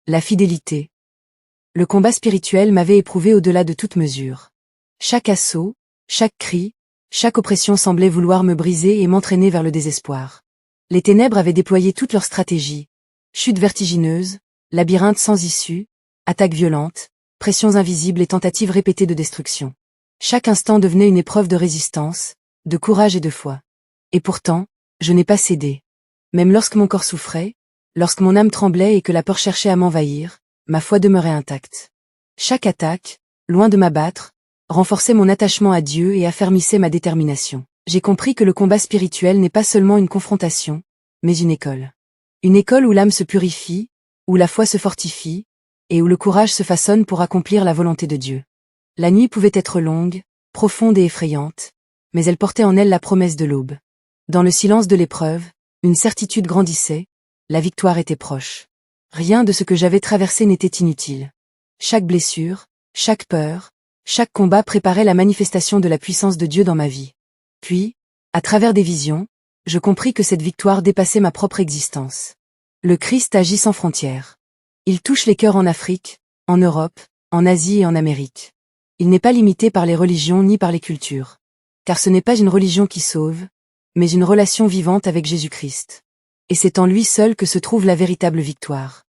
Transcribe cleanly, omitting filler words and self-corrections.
la fidélité. Le combat spirituel m'avait éprouvé au-delà de toute mesure. Chaque assaut, chaque cri, chaque oppression semblait vouloir me briser et m'entraîner vers le désespoir. Les ténèbres avaient déployé toutes leurs stratégies. Chutes vertigineuses, labyrinthes sans issue, attaques violentes, pressions invisibles et tentatives répétées de destruction. Chaque instant devenait une épreuve de résistance, de courage et de foi. Et pourtant, je n'ai pas cédé. Même lorsque mon corps souffrait, lorsque mon âme tremblait et que la peur cherchait à m'envahir, ma foi demeurait intacte. Chaque attaque, loin de m'abattre, renforçait mon attachement à Dieu et affermissait ma détermination. J'ai compris que le combat spirituel n'est pas seulement une confrontation, mais une école. Une école où l'âme se purifie, où la foi se fortifie, et où le courage se façonne pour accomplir la volonté de Dieu. La nuit pouvait être longue, profonde et effrayante, mais elle portait en elle la promesse de l'aube. Dans le silence de l'épreuve, une certitude grandissait, la victoire était proche. Rien de ce que j'avais traversé n'était inutile. Chaque blessure, chaque peur, chaque combat préparait la manifestation de la puissance de Dieu dans ma vie. Puis, à travers des visions, je compris que cette victoire dépassait ma propre existence. Le Christ agit sans frontières. Il touche les cœurs en Afrique, en Europe, en Asie et en Amérique. Il n'est pas limité par les religions ni par les cultures. Car ce n'est pas une religion qui sauve, mais une relation vivante avec Jésus-Christ. Et c'est en lui seul que se trouve la véritable victoire.